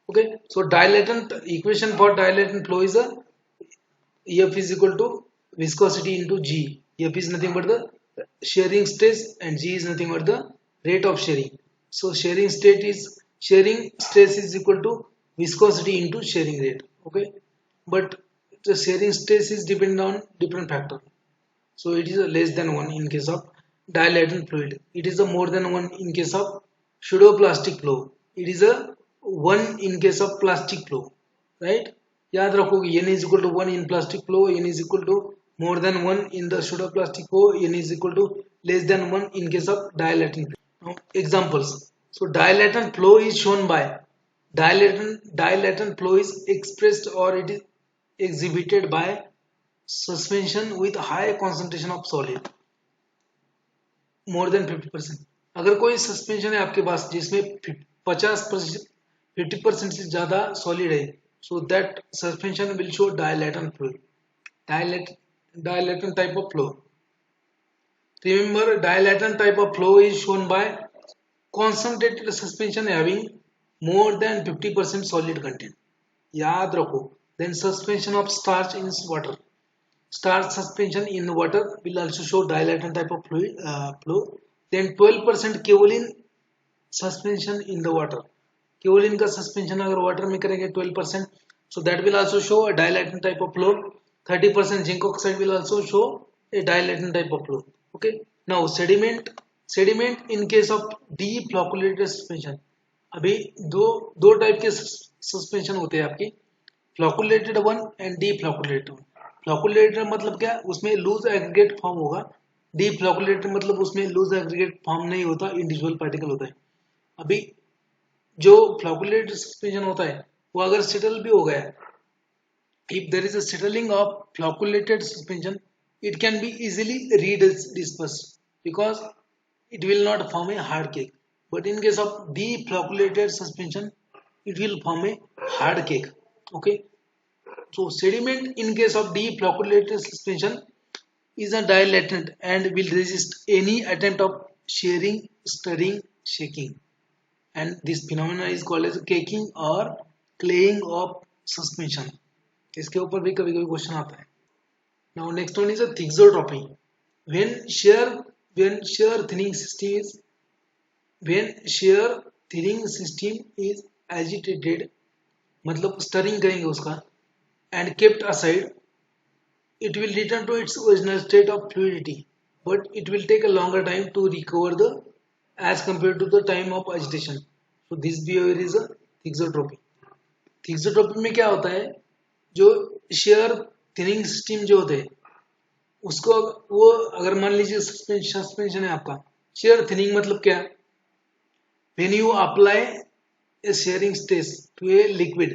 Okay, so dilatant equation for dilatant flow is a F is equal to viscosity into G. F is nothing but the shearing stress and G is nothing but the rate of shearing. So shearing stress is equal to viscosity into shearing rate. Okay, but the shearing stress is dependent on different factor. So it is a less than 1 in case of dilatant fluid. It is a more than 1 in case of pseudoplastic flow. It is a 1 in case of plastic flow. Right? याद रखोगे n is equal to 1 in plastic flow, n is equal to more than 1 in the pseudoplastic flow, n is equal to less than 1 in case of dilatant flow. Now, examples. So dilatant flow is shown by dilatant flow is expressed or it is exhibited by suspension with high concentration of solid more than 50%. अगर कोई suspension है आपके पास जिसमें 50% से ज्यादा solid है, so that suspension will show dilatant fluid, dilatant type of flow. Remember, dilatant type of flow is shown by concentrated suspension having more than 50% solid content. याद रखो. Then suspension of starch in water. Starch suspension in water will also show dilatant type of flow. Then 12% kaolin suspension in the water. Kaolin का suspension अगर water में करेंगे 12%, so that will also show a dilatant type of flow. 30% zinc oxide will also show a dilatant type of flow. Okay. Now sediment in case of deflocculated suspension. अभी दो type के suspension होते हैं आपकी, flocculated one and deflocculated one. Flocculated मतलब क्या, उसमें loose aggregate form होगा. डीफ्लॉकुलेटेड मतलब उसमें लूज एग्रीगेट फॉर्म नहीं होता, इंडिविजुअल पार्टिकल होता है. अभी जो फ्लॉकुलेटेड सस्पेंशन होता है वो अगर सेटल भी हो गया, if there is a settling of flocculated suspension, it can be easily redispersed because it will not form a hard cake. But in case of deflocculated suspension, it will form a hard cake. Okay. So sediment in case of deflocculated suspension is a dilatant and will resist any attempt of shearing, stirring, shaking. And this phenomena is called as caking or claying of suspension. इसके ऊपर भी कभी कभी question आता है. Now next one is a thixotropy. When shear thinning system is agitated, मतलब stirring करेंगे उसका, and kept aside, it will return to its original state of fluidity, but it will take a longer time to recover as compared to the time of agitation. So this behavior is a thixotropy. Thixotropy में क्या होता है, जो share thinning system जो होते हैं उसको, वो अगर मान लीजिए सस्पेंशन है आपका, शेयर थिनिंग मतलब क्या, when you apply a shearing stress to a liquid,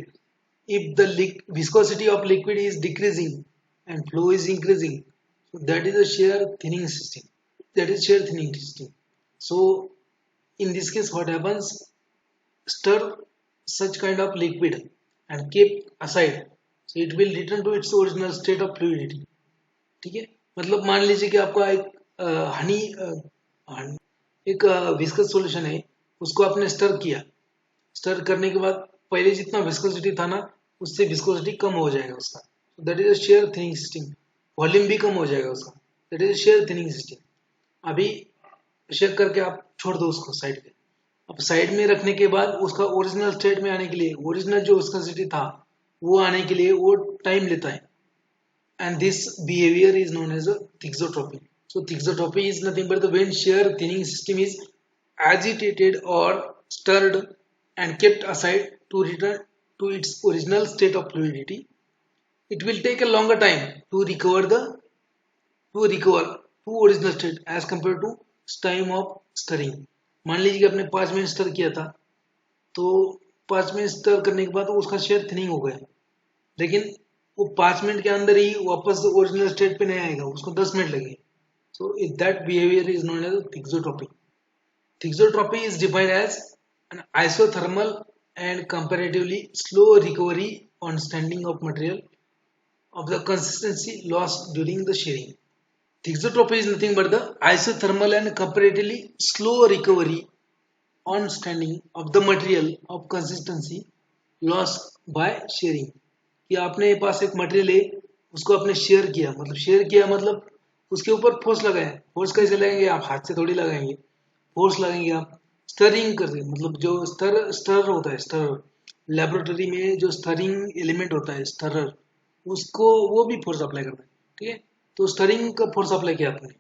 if the viscosity of liquid is decreasing and flow is increasing, so that is a shear thinning system. So in this case what happens, stir such kind of liquid and keep aside, so it will return to its original state of fluidity. ठीक है, मतलब मान लीजिए कि आपका एक viscous solution है, उसको आपने स्टर किया, स्टर करने के बाद पहले जितना विस्कोसिटी था ना, उससे विस्कोसिटी कम हो जाएगा उसका, that is a share thinning system. Volume भी कम हो जाएगा उसका, that is a share thinning system. अभी शेयर करके आप छोड़ दो उसको साइड पे. अब साइड में रखने के बाद उसका ओरिजिनल स्टेट में आने के लिए, ओरिजिनल जो विस्कोसिटी था वो आने के लिए वो टाइम लेता है, and this behavior is known as a thixotropy. So thixotropy is nothing but the when shear thinning system is agitated or stirred and kept aside to return to its original state of fluidity. It will take a longer time to recover to original state as compared to time of stirring. मान लीजिए कि आपने 5 minute stir किया था, तो 5 minute stir करने के बाद उसका शेयर थिनिंग हो गया, लेकिन वो 5 मिनट के अंदर ही वापस ओरिजिनल स्टेट पे नहीं आएगा, उसको 10 मिनट लगेंगे. So that behaviour is known as thixotropy. Thixotropy is defined as an isothermal and comparatively slow recovery on standing of material of the consistency lost during the shearing. Thixotropy is nothing but the isothermal and comparatively slow recovery on standing of the material of consistency loss by sharing, कि आपने पास एक material है, उसको आपने share किया, मतलब share किया मतलब उसके ऊपर फोर्स लगाए। फोर्स कैसे लगाएंगे, आप हाथ से थोड़ी लगाएंगे, फोर्स लगाएंगे आप स्टरिंग करके, मतलब जो स्टर होता है, स्टर लेबोरेटरी में जो स्टरिंग एलिमेंट होता है स्टरर, उसको वो भी फोर्स अप्लाई करता है। ठीक है, तो स्टरिंग का फोर्स अप्लाई किया आपने,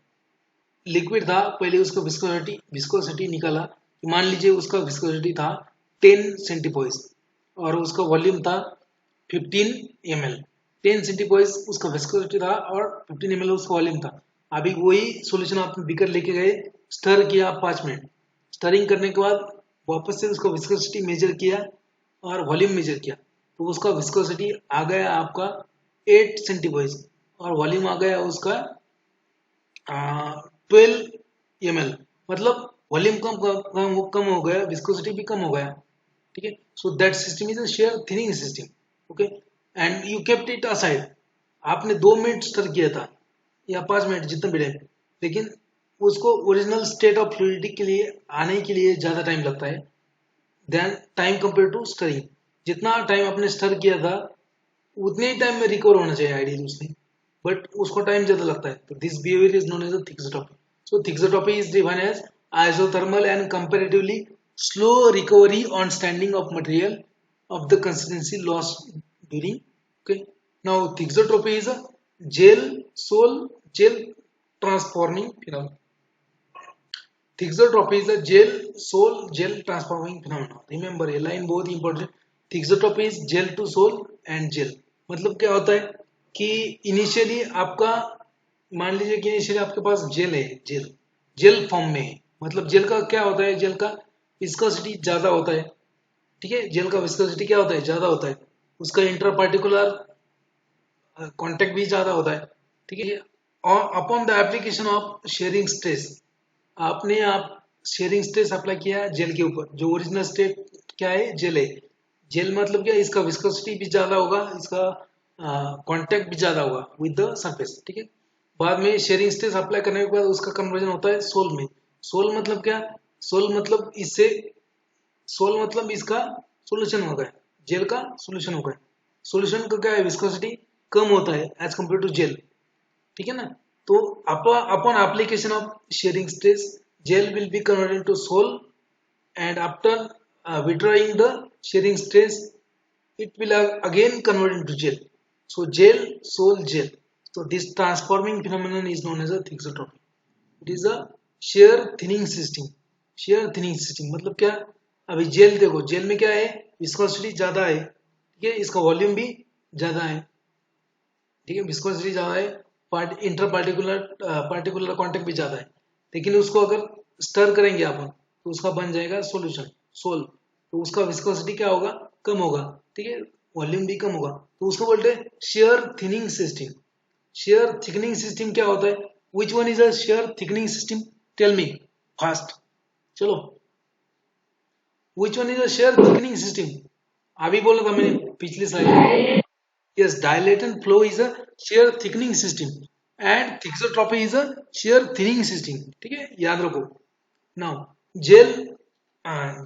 लिक्विड था, पहले उसको विस्कोसिटी विस्कोसिटी निकाला, मान लीजिए उसका विस्कोसिटी था 10 सेंटीपोइस और उसका वॉल्यूम था 15 ml। 10 सेंटीपोइस उसका विस्कोसिटी था और 15 ml उसका वॉल्यूम था। अभी वही सॉल्यूशन आप बीकर लेके गए, स्टर किया 5 मिनट, स्टरिंग करने के बाद वापस से उसका विस्कोसिटी मेजर किया और वॉल्यूम मेजर किया, तो उसका विस्कोसिटी आ गया आपका 8 सेंटीपोइस और वॉल्यूम आ गया उसका 12 ml। मतलब वॉल्यूम कम हो गया, विस्कोसिटी भी कम हो गया। ठीक है, so that system is a share thinning system. Okay, and you kept it aside. आपने 2 मिनट स्टर किया था या 5 मिनट, जितना भी टाइम, लेकिन उसको ओरिजिनल स्टेट ऑफ फ्लूइडिटी के लिए आने के लिए ज्यादा टाइम लगता है then time compare to stirring. जितना टाइम आपने स्टर किया था उतने ही टाइम में रिकवर होना चाहिए आइडियली उसमें, बट उसको टाइम ज्यादा लगता है। तो this behaviour is known as thixotropy. So thixotropy is defined as isothermal and comparatively slow recovery on standing of material of the consistency lost during. Okay, now thixotropy is a gel sol gel transforming phenomenon. Thixotropy is a gel sol gel transforming phenomenon. Remember ये line बहुत important. Thixotropy is gel to sol and gel. मतलब क्या होता है कि initially आपका, मान लीजिए कि इनिशियली आपके पास जेल है, जेल जेल फॉर्म में है, मतलब जेल का क्या होता है, जेल का विस्कोसिटी ज्यादा होता है। ठीक है, जेल का विस्कोसिटी क्या होता है, ज्यादा होता है, उसका इंटर पार्टिकुलर कांटेक्ट भी ज्यादा होता है। ठीक है, और upon the application of shearing stress, आपने आप शेयरिंग स्ट्रेस अप्लाई किया जेल के ऊपर, जो ओरिजिनल स्टेट क्या है, जेल है। जेल मतलब क्या, इसका विस्कोसिटी भी ज्यादा होगा, इसका कांटेक्ट भी ज्यादा होगा विद द सरफेस। ठीक है, बाद में शेयरिंग स्ट्रेस अप्लाई करने के बाद उसका कन्वर्जन होता है सोल में। सोल मतलब क्या, सोल मतलब इससे, सोल मतलब इसका सोल्यूशन हो गया, जेल का सोल्यूशन हो गया। सोल्यूशन का क्या है, विस्कोसिटी कम होता है एज कम्पेयर टू जेल। ठीक है ना, तो upon application of shearing stress gel will be converted to sol and after withdrawing the shearing stress it will again convert into gel. So gel, sol, gel. So this transforming phenomenon is known as a thixotropy. It is a shear thinning system. shear thinning system मतलब क्या, अभी jail देखो, jail में क्या है, viscosity ज्यादा है। ठीक है, इसका वॉल्यूम भी ज्यादा है। ठीक है, विस्कोसिटी ज्यादा है, इंटर पार्टिकुलर पार्टिकुलर कांटेक्ट भी ज्यादा है, लेकिन उसको अगर स्टर करेंगे अपन तो उसका बन जाएगा सॉल्यूशन सोल, तो उसका विस्कोसिटी क्या होगा, कम होगा। ठीक है, वॉल्यूम भी कम होगा, तो उसको बोलते हैं shear thinning system. Shear thickening system क्या होता है, which one is a shear thickening system, tell me fast, चलो which one is a shear thickening system. अभी बोला था मैंने पिछली slide. Yes, dilatant flow is a shear thickening system and thixotropy is a shear thinning system. ठीक है, याद रखो। Now, जेल,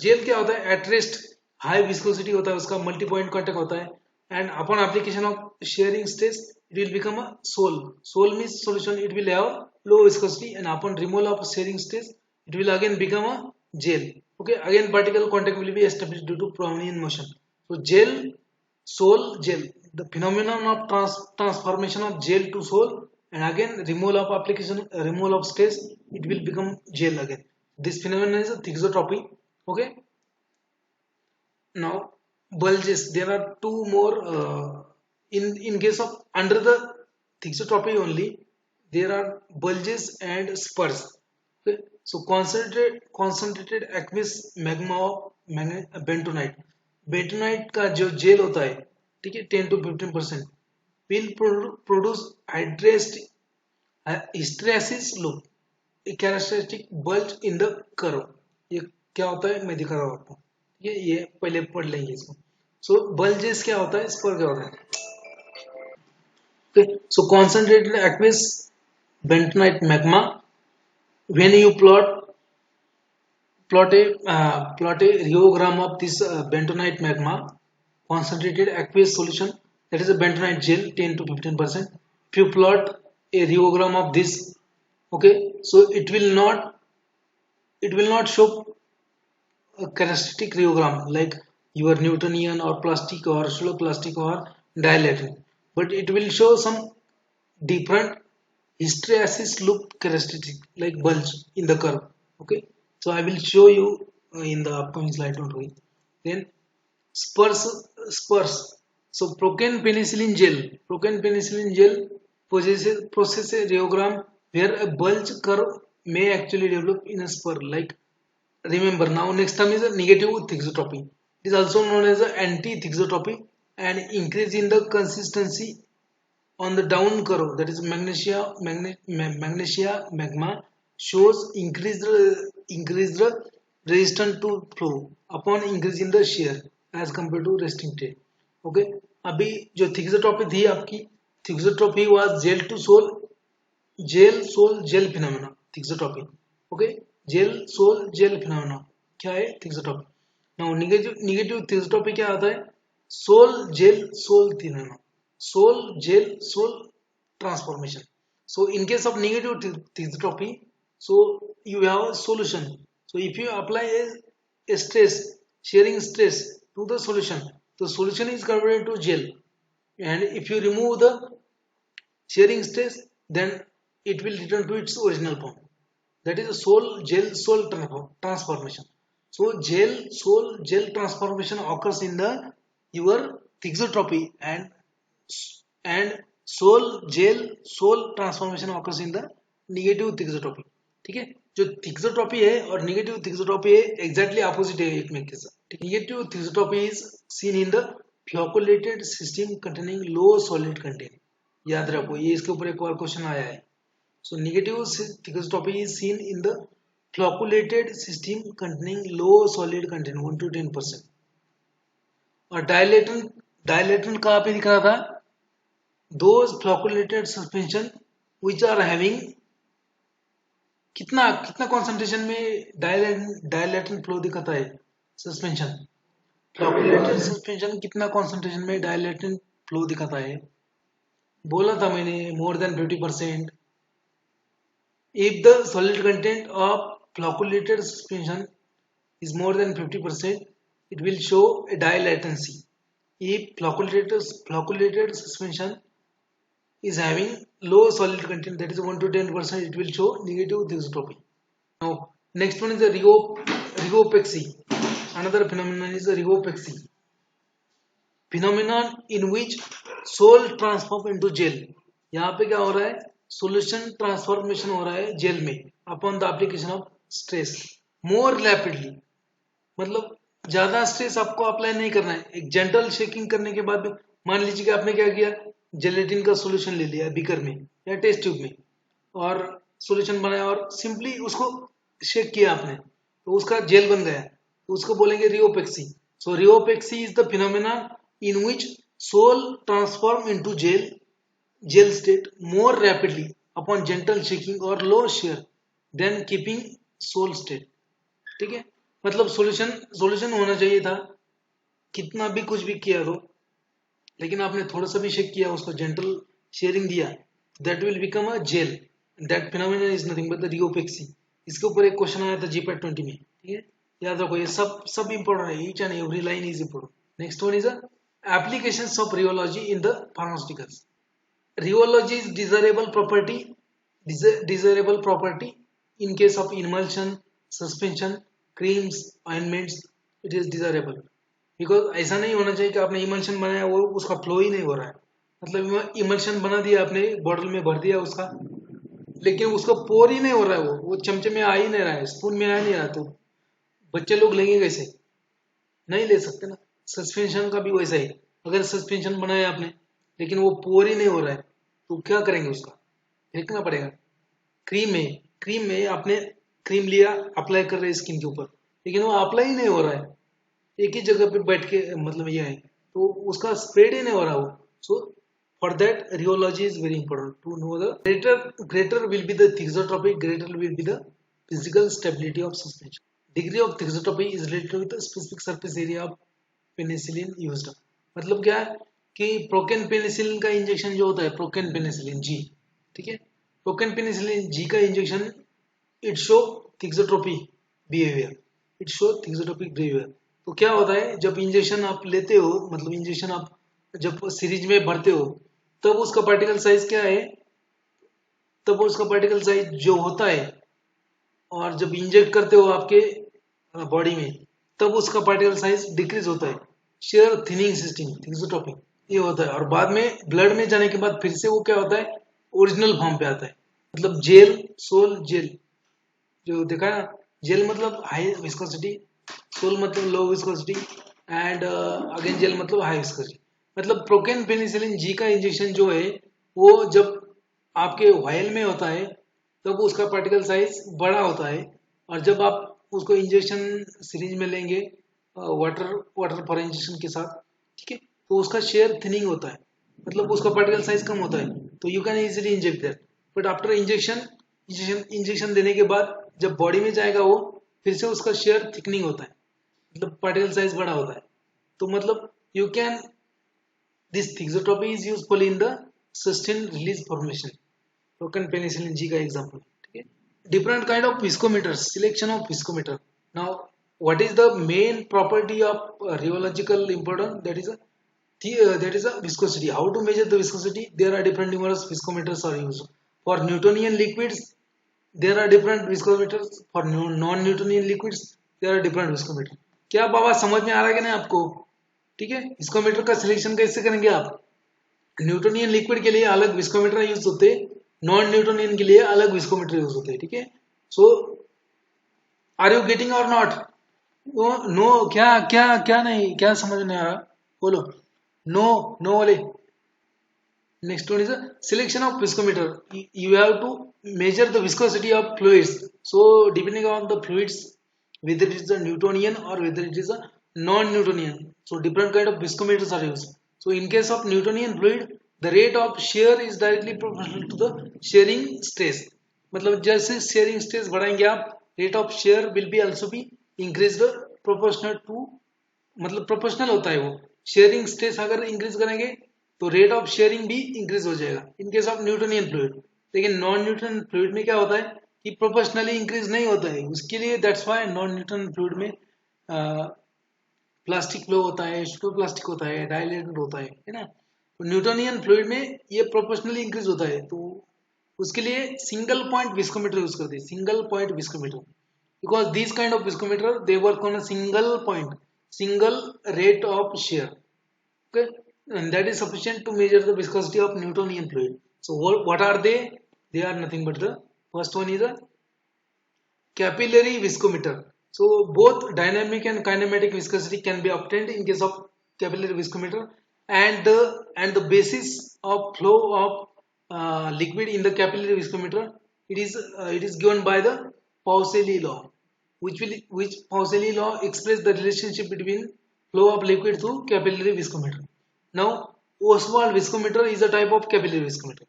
जेल क्या होता है, एट रेस्ट हाई विस्कोसिटी होता है, उसका मल्टी पॉइंट कांटेक्ट होता है and upon application of shearing stress it will become a sol. Sol means solution, it will have low viscosity and upon removal of sharing stress it will again become a gel. Okay, again particle contact will be established due to Brownian motion. So gel, sol, gel, the phenomenon of transformation of gel to sol and again removal of application, removal of stress, it will become gel again. This phenomenon is a thixotropy. Okay, now bulges, there are two more in case of under the thixotropy only there are bulges and spurs. Okay, so concentrated aqueous magma of bentonite, bentonite का जो jail होता है, ठीक है, 10 to 15% will produce hysteresis loop, a characteristic bulge in the curve. ये क्या होता है, मैं दिखा रहा हूँ आपको, ये पहले पढ़ लेंगे इसको। सो bulges क्या होता है, स्पर क्या होता है। Okay, so concentrated aqueous bentonite magma, when you plot a rheogram of this bentonite magma, concentrated aqueous solution, that is a bentonite gel, 10 to 15%. If you plot a rheogram of this, okay, so it will not show a characteristic rheogram like your Newtonian or plastic or pseudo-plastic or dielectric, but it will show some different hysteresis loop characteristic like bulge in the curve. Okay, so I will show you in the upcoming slide, don't worry. Then spurs spurs. So procaine penicillin gel possesses a rheogram where a bulge curve may actually develop in a spur. Like, remember, now next term is a negative thixotropy. It is also known as anti-thixotropy, and increase in the consistency on the down curve, that is magnesia magma shows increased resistance to flow upon increase in the shear as compared to resting state. Okay, अभी जो thixotropy थी आपकी, thixotropy was gel phenomena thixotropy. Okay, gel phenomena क्या है? Thixotropy. Now negative thixotropy क्या आता है? Sol phenomena, soul transformation. So in case of negative thixotropy, so you have a solution. So if you apply a shearing stress to the solution is converted to gel, and if you remove the shearing stress, then it will return to its original form. That is a soul transformation. So gel transformation occurs in the your thixotropy, and sol transformation occurs in the negative thixotropy. ठीक है, जो thixotropy है और negative thixotropy है exactly opposite है एक में के साथ. Negative thixotropy is seen in the flocculated system containing low solid content. याद रखो, ये इसके ऊपर एक और क्वेश्चन आया है. So negative thixotropy is seen in the flocculated system containing low solid content 1 to 10%. और डायलेटन कहाँ पे दिख रहा था? those flocculated suspension which are having कितना कंसंट्रेशन में डायलेटन फ्लो दिखाता है सस्पेंशन. फ्लोकुलेटेड सस्पेंशन कितना कंसंट्रेशन में डायलेटन फ्लो दिखाता है? बोला था मैंने, more than 50%. if the solid content of flocculated suspension is more than 50%, it will show a dilatancy. If flocculated suspension is having low solid content, that is 1 to 10%, it will show negative thixotropy. Now next one is the rheopexy. Another phenomenon is the rheopexy, phenomenon in which soul transform into gel. यहाँ पे क्या हो रहा है? Solution transformation हो रहा है jail में upon the application of stress more rapidly. मतलब ज्यादा स्ट्रेस आपको अप्लाई नहीं करना है. एक जेंटल शेकिंग करने के बाद, मान लीजिए कि आपने क्या किया, जेलेटिन का सॉल्यूशन ले लिया बीकर में या टेस्ट ट्यूब में और सॉल्यूशन बनाया और सिंपली उसको शेक किया आपने, तो उसका जेल बन गया, तो उसको बोलेंगे rheopexy. So rheopexy is the phenomena in which sol transform into gel state more rapidly upon gentle shaking or low shear than keeping sol state. ठीक है, मतलब सॉल्यूशन होना चाहिए था, कितना भी कुछ भी किया तो, लेकिन आपने थोड़ा सा भी शेक किया, उसको जेंटल शेयरिंग दिया, that will become a gel. That phenomenon is nothing but the rheopexy. इसके ऊपर एक क्वेश्चन आया था जीपैट 20 में. ठीक है, याद रखो, ये सब इंपॉर्टेंट है, each and every line is important. Next one is applications of rheology in the pharmaceuticals. Rheology is desirable property in case of emulsion, suspension, creams, ointments. It is desirable because ऐसा नहीं होना चाहिए कि आपने emulsion बनाया वो उसका flow ही नहीं हो रहा है. मतलब इमल्शन बना दिया आपने, बॉटल में भर दिया उसका, लेकिन उसका पोर ही नहीं हो रहा है, वो चमचे में आ ही नहीं रहा है, स्पून में आ नहीं रहा, तो बच्चे लोग लेंगे कैसे? नहीं ले सकते ना. सस्पेंशन का भी वैसा ही, अगर सस्पेंशन बनाया आपने लेकिन वो पोर ही नहीं हो रहा है, तो क्या करेंगे? उसका फेंकना पड़ेगा. क्रीम में आपने क्रीम लिया, अप्लाई कर रहे स्किन के ऊपर, लेकिन वो अप्लाई ही नहीं हो रहा है, एक ही जगह पे बैठ के, मतलब ये है, तो उसका स्प्रेड ही नहीं हो रहा वो. So for that rheology is very important to know the greater will be the thixotropy, greater will be the physical stability of suspension. Degree of thixotropy is related with the specific surface area of penicillin used. मतलब क्या है कि procaine penicillin का injection जो होता है, procaine penicillin जी, ठीक है, प्रोकेन पेनिसिलिन जी का injection it show thixotropy behaviour, it show thixotropic behaviour. तो क्या होता है, जब इंजेक्शन आप लेते हो, मतलब इंजेक्शन आप जब सीरीज में भरते हो, तब उसका पार्टिकल साइज क्या है, तब उसका पार्टिकल साइज जो होता है, और जब इंजेक्ट करते हो आपके बॉडी में, तब उसका पार्टिकल साइज डिक्रीज होता है, शेयर थिनिंग सिस्टम, थिक्सोट्रोपिक ये होता है। और बाद में ब्लड में जाने के बाद फिर से वो क्या होता है, ओरिजिनल फॉर्म पे आता है। मतलब जेल, सोल जेल, जो देखा है ना, जेल मतलब हाई विस्कोसिटी, सोल मतलब low viscosity, and again gel मतलब हाई विस्कोसिटी। मतलब प्रोकेन पेनिसिलिन जी का इंजेक्शन जो है, वो जब आपके वायल में होता है, तब उसका पार्टिकल साइज बड़ा होता है, और जब आप उसको इंजेक्शन सीरीज में लेंगे वाटर वाटर फॉर इंजेक्शन के साथ, ठीक है, तो उसका शेयर थिनिंग होता है, मतलब उसका पार्टिकल साइज कम होता है, तो you can easily inject that. But after injection, injection देने के बाद जब बॉडी में जाएगा वो, फिर से उसका शेयर थिकनिंग होता है, मतलब पार्टिकल साइज बड़ा होता है। तो मतलब you can, this thixotropy is useful in the sustain release formation, टोकन पेनिसिलिन जी का एग्जांपल, ठीक है। Different kind of viscometers, selection of viscometer. Now what is the main property of rheological important, that is a viscosity. How to measure the viscosity? There are different numerous viscometers are used. For Newtonian liquids, there are different viscometers. For non-Newtonian liquids, there are different viscometers. क्या बाबा समझ में आ रहा है कि नहीं आपको? ठीक है, विस्कोमीटर का सिलेक्शन कैसे करेंगे आप? न्यूटोनियन लिक्विड के लिए अलग विस्कोमीटर यूज होते हैं, नॉन न्यूटोनियन के लिए अलग विस्कोमीटर यूज होते हैं, ठीक है। सो आर यू गेटिंग और नॉट? नो नो, क्या क्या क्या नहीं, क्या समझ नहीं आ रहा, बोलो। नो, नो बोले। Next one is a selection of viscometer. You have to measure the viscosity of fluids. So depending on the fluids, whether it is a Newtonian or whether it is a non-Newtonian. So different kind of viscometers are used. So in case of Newtonian fluid, the rate of shear is directly proportional to the shearing stress. मतलब जैसे shearing stress बढ़ाएंगे आप, rate of shear will be also be increased proportional to, मतलब proportional होता है वो। Shearing stress अगर increase करेंगे तो रेट ऑफ शेयरिंग भी इंक्रीज हो जाएगा इन केस ऑफ न्यूटोनियन फ्लूइड। लेकिन नॉन न्यूटन फ्लूइड में क्या होता है कि प्रोपोर्शनली इंक्रीज नहीं होता है, उसके लिए that's why non Newton fluid में प्लास्टिक फ्लो होता है, सुपर प्लास्टिक होता है, डायलेटेड होता है ना। तो न्यूटोनियन फ्लूइड में ये प्रोपोर्शनली इंक्रीज होता है, तो उसके लिए सिंगल पॉइंट विस्कोमीटर यूज करते हैं, single point viscometer, because these kind of viscometer they work on a single point, single rate of shear, okay, and that is sufficient to measure the viscosity of Newtonian fluid. So what are they are nothing but the first one is a capillary viscometer. So both dynamic and kinematic viscosity can be obtained in case of capillary viscometer, and the basis of flow of liquid in the capillary viscometer, it is given by the Pauseli law, which Pauseli law express the relationship between flow of liquid through capillary viscometer. Now Oswald viscometer is a type of capillary viscometer.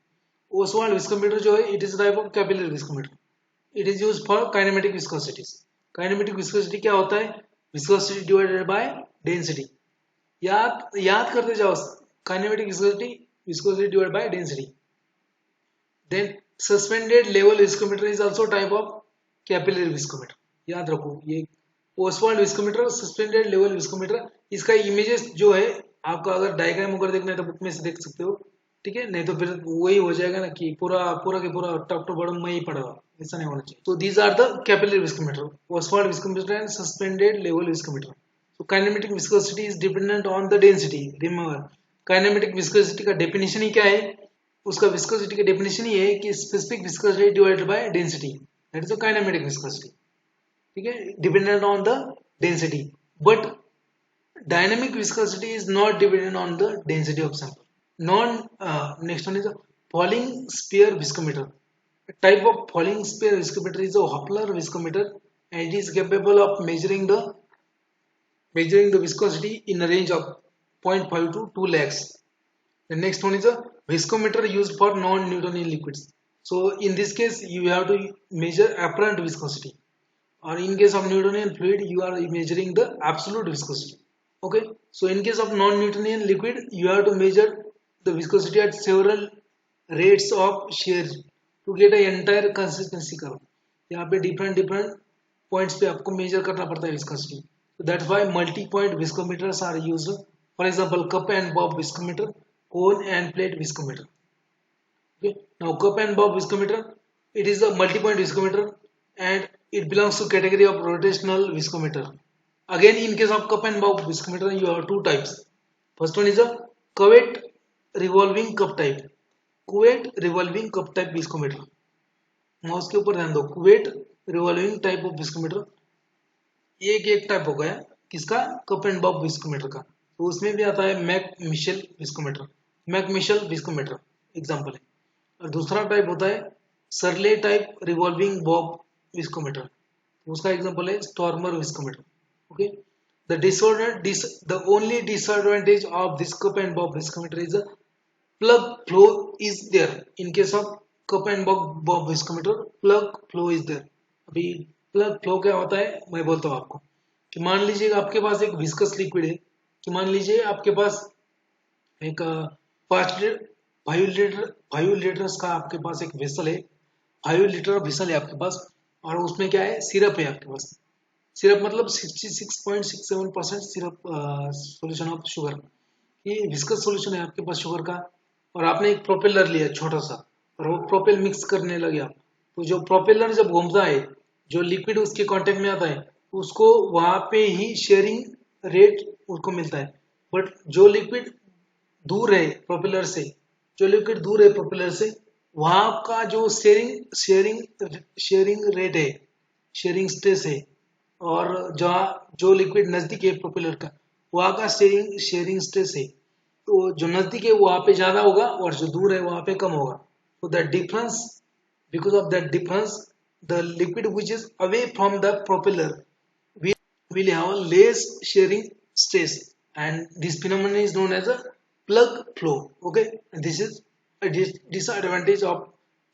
Oswald viscometer जो है, it is a type of capillary viscometer. It is used for kinematic viscosities. Kinematic viscosity क्या होता है? Viscosity divided by density. याद करते जाओ, kinematic viscosity divided by density. Then suspended level viscometer is also type of capillary viscometer. याद रखो ये Oswald viscometer, suspended level viscometer, इसका इमेजेस जो है आपका अगर डायग्राम अगर देखना है तो बुक में से देख सकते हो, ठीक है, नहीं तो फिर वही हो जाएगा ना कि पूरा पूरा के पूरा टॉप टू बॉटम में ही पड़ेगा, ऐसा नहीं होना चाहिए। तो these are the capillary viscometer, Ostwald viscometer and suspended level viscometer. So kinematic viscosity is dependent on the density. Remember, kinematic viscosity का डेफिनेशन ही क्या है? उसका viscosity का डेफिनेशन ही है कि specific viscosity divided by density. That is the kinematic viscosity. ठीक है, dependent on the density. But dynamic viscosity is not dependent on the density of sample. Next one is a Falling sphere viscometer. A type of falling sphere viscometer is a Hoppler viscometer, and it is capable of measuring the viscosity in a range of 0.5 to 2 lakhs. The next one is a viscometer used for non-Newtonian liquids. So in this case, you have to measure apparent viscosity, or in case of Newtonian fluid, you are measuring the absolute viscosity. Okay, so in case of non-Newtonian liquid, you have to measure the viscosity at several rates of shear to get a entire consistency curve. यहाँ पे different points पे आपको measure करना पड़ता है viscosity. So that's why multi-point viscometers are used. For example, cup and bob viscometer, cone and plate viscometer. Okay, now cup and bob viscometer, it is a multi-point viscometer and it belongs to category of rotational viscometer. Again, in case of cup and bob viscometer, you have two types. First one is a cuvette revolving cup type. Cuvette revolving cup type viscometer. now उसके ऊपर ध्यान दो, cuvette revolving type of viscometer. एक type हो गया किसका, cup and bob viscometer का. तो उसमें भी आता है MacMichael viscometer. MacMichael viscometer example है. और दूसरा टाइप होता है Searle type revolving bob viscometer. उसका एग्जांपल है Stormer viscometer. Okay, the only disadvantage of this cup and bob viscometer is a plug flow is there. In case of cup and bob viscometer, plug flow is there. अभी plug flow क्या होता है मैं बोलता हूँ आपको. कि मान लीजिए आपके पास एक विस्कस लिक्विड है. कि मान लीजिए आपके पास एक 5 लीटर्स का आपके पास एक वेसल है. 5 लीटर वेसल है आपके पास और उसमें क्या है, सिरप है आपके पास. सिरप मतलब 66.67% सिरप सॉल्यूशन ऑफ शुगर. ये विस्कस सॉल्यूशन है आपके पास शुगर का. और आपने एक प्रोपेलर लिया छोटा सा और वो प्रोपेल मिक्स करने लगे आप. तो जो प्रोपेलर जब घूमता है, जो लिक्विड उसके कांटेक्ट में आता है उसको वहां पे ही शेयरिंग रेट उसको मिलता है. बट जो लिक्विड दूर है प्रोपेलर से, वहां का जो शेयरिंग रेट है, शेयरिंग स्ट्रेस है, और जो लिक्विड नजदीक है प्रोपेलर का वहां का शेयरिंग स्ट्रेस है. तो जो नजदीक है वहां पे ज्यादा होगा और जो दूर है वहां पे कम होगा. तो that difference, because of that difference, the liquid which is away from the propeller will have less shearing stress, and this phenomenon is known as a plug flow. Okay, and this is a disadvantage of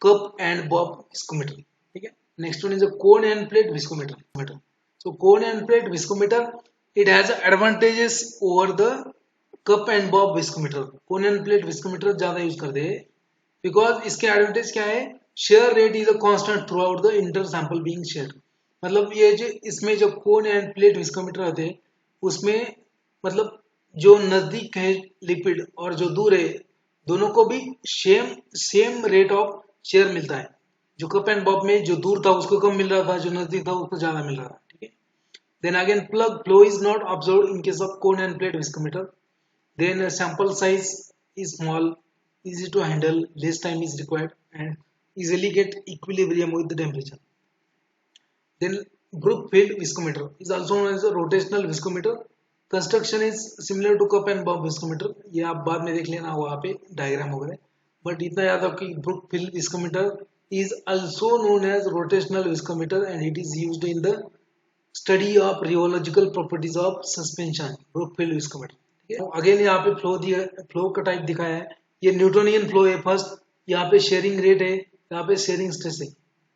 cup and bob viscometer. Okay, next one is a cone and plate viscometer. So cone and plate viscometer, it has advantages over the cup and bob viscometer. cone and plate viscometer ज्यादा use करते हैं because इसके advantage क्या है, share rate is a constant through out the inter sample being share. मतलब ये जो इसमें जो कोन एंड प्लेट विस्कोमीटर होते हैं उसमें मतलब जो नजदीक है लिक्विड और जो दूर है दोनों को भी सेम रेट ऑफ शेयर मिलता है. जो कप एंड बॉब में जो दूर था उसको कम मिल रहा था, जो नजदीक था उसको ज्यादा मिल रहा था. ठीक है. Then again plug flow is not observe in case of cone and plate viscometer. Then sample size is small, easy to handle, less time is required, and easily get equilibrium with the temperature. Then Brookfield viscometer is also known as a rotational viscometer. Construction is similar to cup and bob viscometer. ये आप बाद में देख लेना वहाँ पे diagram वगैरह. But इतना याद हो कि Brookfield viscometer is also known as rotational viscometer and it is used in the study of rheological properties of suspension. Brookfield viscometer. Again यहाँ पे फ्लो का टाइप दिखाया है. ये न्यूटोनियन फ्लो है फर्स्ट. यहाँ पे शेयरिंग रेट है, यहाँ पे शेयरिंग स्ट्रेस है.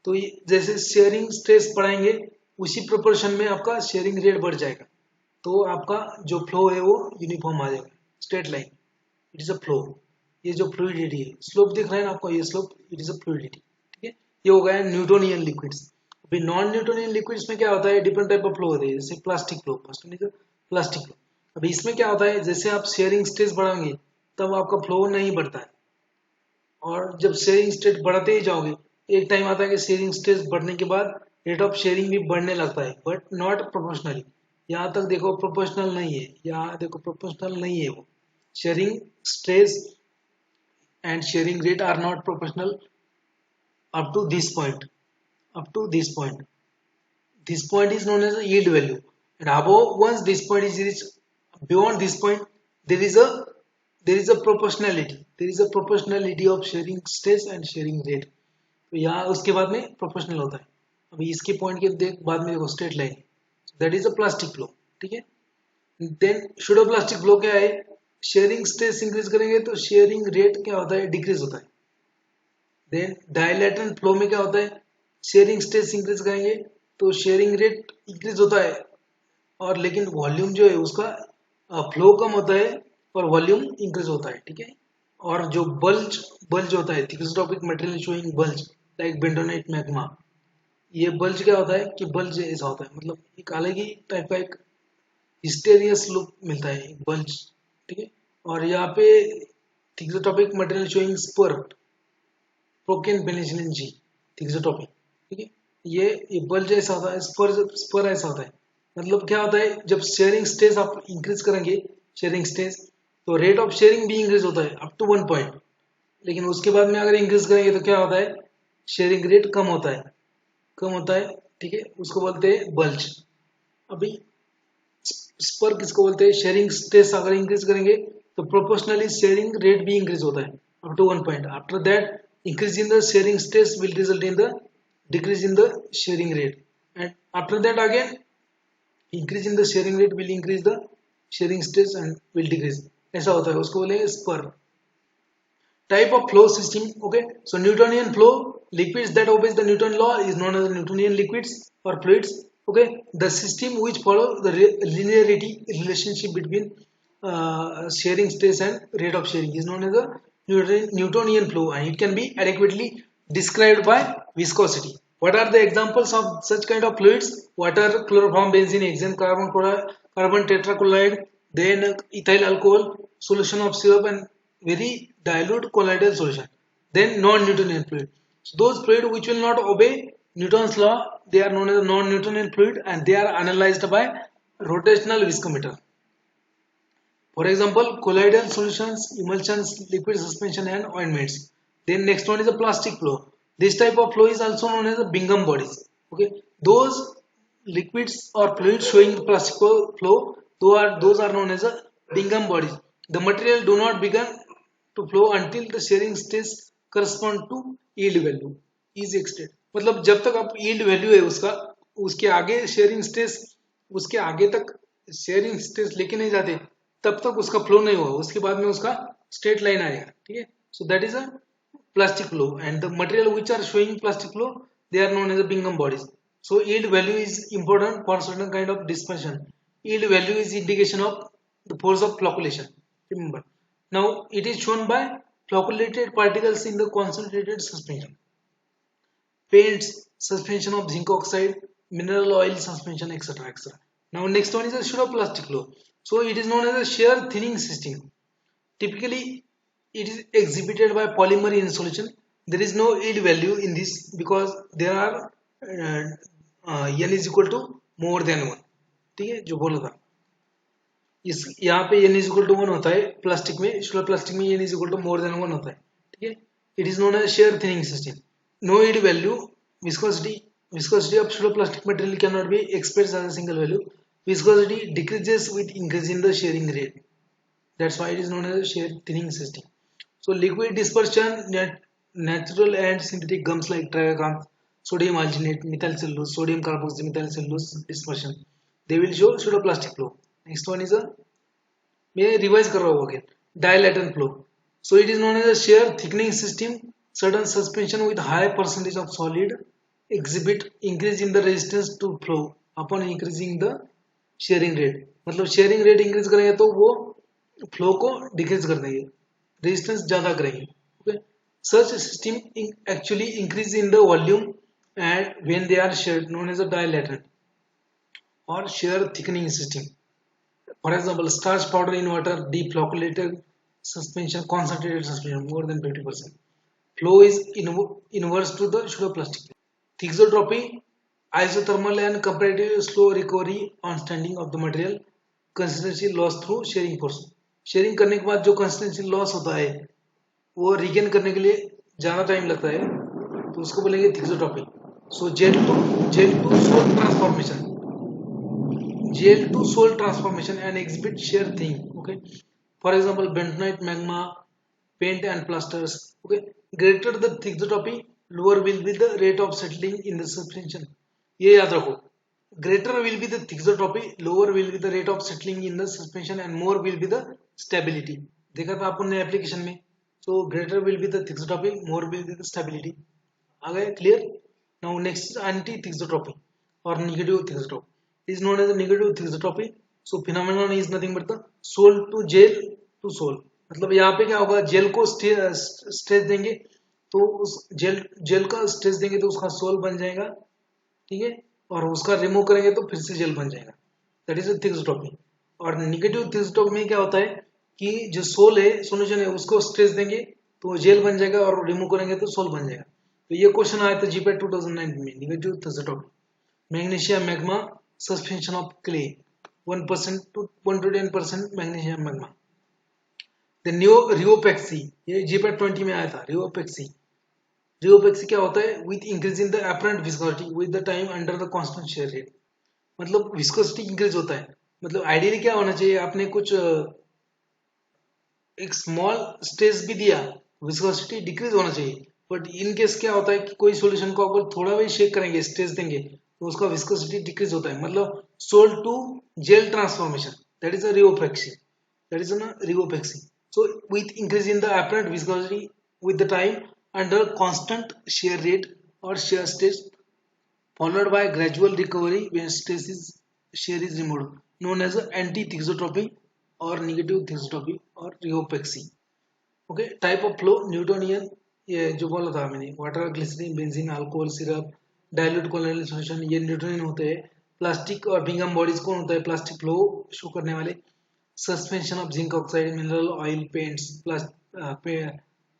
तो जैसे शेयरिंग स्ट्रेस बढ़ाएंगे उसी प्रोपोर्शन में आपका शेयरिंग रेट बढ़ जाएगा. तो आपका जो फ्लो है वो यूनिफॉर्म आ जाएगा, straight line. It is a flow. ये जो फ्लूइडिटी है, स्लोप दिख रहा है ना आपको, ये slope it is a fluidity. ठीक है, ये हो गया न्यूटोनियन लिक्विड्स. अभी नॉन न्यूटोनियन लिक्विड्स में क्या होता है, डिफरेंट टाइप ऑफ फ्लो होते हैं. जैसे प्लास्टिक फ्लो, प्लास्टिक फ्लो. अभी इसमें क्या होता है, जैसे आप शेयरिंग स्ट्रेस बढ़ाएंगे तब आपका फ्लो नहीं बढ़ता है. और जब शेयरिंग स्ट्रेस बढ़ाते ही जाओगे एक टाइम आता है कि शेयरिंग स्ट्रेस बढ़ने के बाद रेट ऑफ शेयरिंग भी बढ़ने लगता है, बट नॉट प्रोपोर्शनली. यहाँ तक देखो प्रोपोर्शनल नहीं है, यहाँ देखो प्रोपोर्शनल नहीं है. वो shearing stress and shearing rate are not proportional up to this point. This point is known as a yield value, and above once this point is reached, beyond this point there is a proportionality of sharing stress and sharing rate. तो यहाँ उसके बाद में proportional होता है. अभी इसके point के बाद में देखो straight line, that is a plastic flow. ठीक है. देन शूडो प्लास्टिक फ्लो क्या है, शेयरिंग स्ट्रेस इंक्रीज करेंगे तो शेयरिंग रेट क्या होता है, डिक्रीज होता है. देन डायलेटरल फ्लो में क्या होता है, शेयरिंग स्ट्रेस इंक्रीज करेंगे तो शेयरिंग रेट इंक्रीज होता है, और लेकिन वॉल्यूम जो है उसका फ्लो कम होता है और वॉल्यूम इंक्रीज होता है, ठीक है। और जो बल्ज बल्ज होता है, thixotropic material showing bulge like bentonite magma, ये बल्ज क्या होता है कि बल्ज ऐसा होता है, मतलब एक अलग ही टाइप का एक हिस्टेरियस लुक मिलता है एक बल्ज, ठीक है। और यहाँ पे thixotropic material showing spur procaine penicillin G, thixotropic, ठीक है। ये बल्ज ऐसा होता है, स्पर स्पर ऐसा होता है, मतलब क्या होता है जब शेयरिंग स्ट्रेस आप इंक्रीज करेंगे, शेयरिंग स्ट्रेस, तो रेट ऑफ शेयरिंग भी इंक्रीज होता है अप टू 1 पॉइंट, लेकिन उसके बाद में अगर इंक्रीज करेंगे तो क्या होता है, शेयरिंग रेट कम होता है, कम होता है, ठीक है, उसको बोलते हैं बल्ज। अभी स्पर किसको बोलते हैं, शेयरिंग स्ट्रेस अगर इंक्रीज करेंगे तो प्रोपोर्शनली शेयरिंग रेट भी इंक्रीज होता है up to 1 point, after that increase in the shearing stress will result in the decrease in the sharing rate, and after that again increase in the sharing rate will increase the sharing stress and will decrease, ऐसा होता है, उसको बोलेंगे spur. type of flow system, okay, so Newtonian flow, liquids that obeys the Newton law is known as Newtonian liquids or fluids, okay, the system which follow the linearity relationship between sharing stress and rate of sharing is known as a Newtonian flow, and it can be adequately described by viscosity. What are the examples of such kind of fluids? Water, chloroform, benzene, hexane, carbon tetrachloride, then ethyl alcohol, solution of syrup, and very dilute colloidal solution. Then non-Newtonian fluid. So those fluid which will not obey Newton's law, they are known as non-Newtonian fluid, and they are analyzed by rotational viscometer. For example, colloidal solutions, emulsions, liquid suspension, and ointments. Then next one is a plastic flow. This type of flow is also known as a Bingham bodies. Okay, those liquids or fluids showing the plastic flow, those are known as a Bingham bodies. The material do not begin to flow until the shearing stress correspond to yield value is extent. मतलब जब तक आप yield value है उसका, उसके आगे sharing stress, उसके आगे तक शेयरिंग स्ट्रेस लेके नहीं जाते, तब तक उसका फ्लो नहीं हुआ, उसके बाद में उसका स्ट्रेट लाइन आएगा, ठीक है। So that is a plastic flow, and the material which are showing plastic flow, they are known as the Bingham bodies. So yield value is important for certain kind of dispersion. Yield value is indication of the force of flocculation, remember. Now it is shown by flocculated particles in the concentrated suspension, paints, suspension of zinc oxide, mineral oil suspension, etc. etc. Now next one is a pseudoplastic flow. So it is known as a shear thinning system. Typically it is exhibited by polymer in solution. There is no yield value in this because there are n is equal to more than 1, ठीक है, जो बोला था इस यहाँ पे n is equal to 1 होता है, प्लास्टिक में, शुगर प्लास्टिक में n is equal to more than 1 होता है, ठीक है। It is known as shear thinning system, no yield value, viscosity of pseudoplastic material cannot be expressed as a single value, viscosity decreases with increase in the shearing rate, that's why it is known as a shear thinning system. So liquid dispersion, natural and synthetic gums like tragacanth, sodium alginate, methyl cellulose, sodium carboxymethyl cellulose dispersion, they will show pseudoplastic flow. Next one is a, मैं revise कर रहा हूँ again, dilatant flow. So it is known as a shear thickening system. Certain suspension with high percentage of solid exhibit increase in the resistance to flow upon increasing the shearing rate. मतलब sharing rate increase करेंगे तो वो flow को decrease कर देंगे, resistance ज्यादा करेंगे, okay. Such system actually increase in the volume and when they are sheared, known as a dilatant or shear thickening system. For example, starch powder in water, deflocculated suspension, concentrated suspension more than 50%. Flow is inverse to the pseudoplastic. Thixotropy, isothermal and comparative slow recovery on standing of the material, consistency loss through shearing force. Sharing करने के बाद जो consistency loss होता है वो regain करने के लिए ज़्यादा टाइम लगता है, तो उसको बोलेंगे thixotropy. So gel to sol transformation, gel to salt transformation and exhibit shear thing, okay. For example, bentonite magma, paint and plasters, okay. Greater the thixotropy, lower will be the rate of settling in the suspension. ये याद रखो, greater will be the thixotropy, lower will be the rate of settling in the suspension and more will be the stability. देखा था अपन ने application में. So greater will be the thixotropy, more will be the stability. आ गए clear. Now next is anti thixotropy or negative thixotropy. Is known as a negative thixotropy. So phenomenon is nothing but the sol to gel to sol. मतलब यहाँ पे क्या होगा, jail को stress देंगे तो उस जेल का स्ट्रेस देंगे तो उसका सोल बन जाएगा, ठीक है, और उसका रिमूव करेंगे तो फिर से जेल बन जाएगा। That is thixotropy. और नेगेटिव थिक्सोटॉमी में क्या होता है कि जो सोल है, सोल्यूशन है, उसको स्ट्रेस देंगे तो जेल बन जाएगा और रिमूव करेंगे तो सोल बन जाएगा। तो ये क्वेश्चन आया था जीपैट 2009 में, negative thixotropy. Magnesium magma suspension of clay 1% to 1 to 10% magnesium magma. The new rheopexy, ये जीपैट 20 में आया था। रियोपेक्सी, रियोपेक्सी क्या होता है, with increase in the apparent viscosity with the time under the constant share rate. मतलब विस्कोसिटी इंक्रीज होता है, मतलब आइडियली क्या होना चाहिए, आपने कुछ एक स्मॉल स्ट्रेस भी दिया, विस्कोसिटी डिक्रीज होना चाहिए। बट इन केस क्या होता है कि कोई सॉल्यूशन को अगर थोड़ा भी शेक करेंगे, स्ट्रेस देंगे, तो उसका विस्कोसिटी डिक्रीज होता है। मतलब sol to gel transformation, that is a rheopexy, that is a rheopexy. So with increase in the apparent viscosity with the time under constant shear rate or shear stress followed by gradual recovery when stress is shear is removed, known as anti-thixotropy or negative thixotropy or rheopexy. Okay, type of flow Newtonian, ये जो बोला था मैंने, water, glycerine, benzene, alcohol, syrup, dilute colloidal solution, ये Newtonian होते हैं। Plastic और Bingham bodies कौन होता है, प्लास्टिक फ्लो शो करने वाले। Suspension of zinc oxide, mineral oil, paints,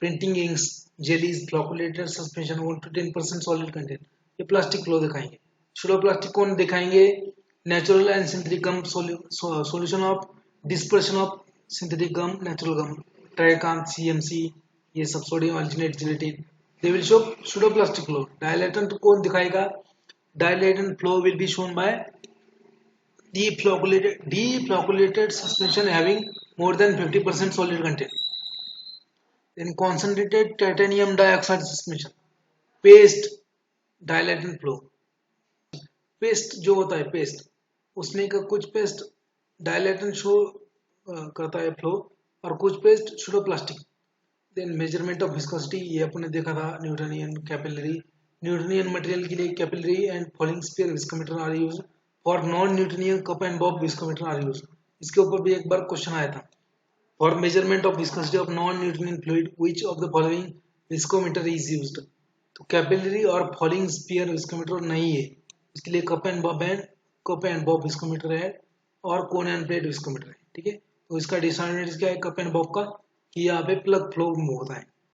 printing inks, jellies, flocculated suspension 1 to 10% solid content, ये प्लास्टिक फ्लो दिखाएंगे। सूडो प्लास्टिक कौन दिखाएंगे, natural and synthetic gum solution of dispersion of synthetic gum, natural gum, ट्राइकाम, CMC, ये सब sodium alginate, gelatin, they will show pseudo plastic flow. Dilatant कौन दिखाएगा, dilatant flow will be shown by deflocculated suspension having more than 50% solid content. Then concentrated titanium dioxide suspension, paste, dilatant flow। Paste जो होता है, paste उसमें का कुछ paste dilatant show करता है फ्लो, और कुछ paste pseudo plastic. Then measurement of viscosity, ये अपने देखा था, न्यूटोनियन, कैपिलरी। न्यूटोनियन मटेरियल के लिए capillary and falling sphere viscometer are used, for non Newtonian cup and bob viscometer are used. इसके ऊपर भी एक बार क्वेश्चन आया था। For measurement of viscosity of non Newtonian fluid which of the following viscometer is used. तो capillary और falling sphere viscometer नहीं है, इसके लिए कप एंड बॉब विस्कोमीटर है और कोन एंड प्लेट विस्कोमीटर है, ठीक है। तो इसका डिसएडवांटेज क्या है कप एंड बॉब का, कि यहाँ पे प्लग फ्लो होता है।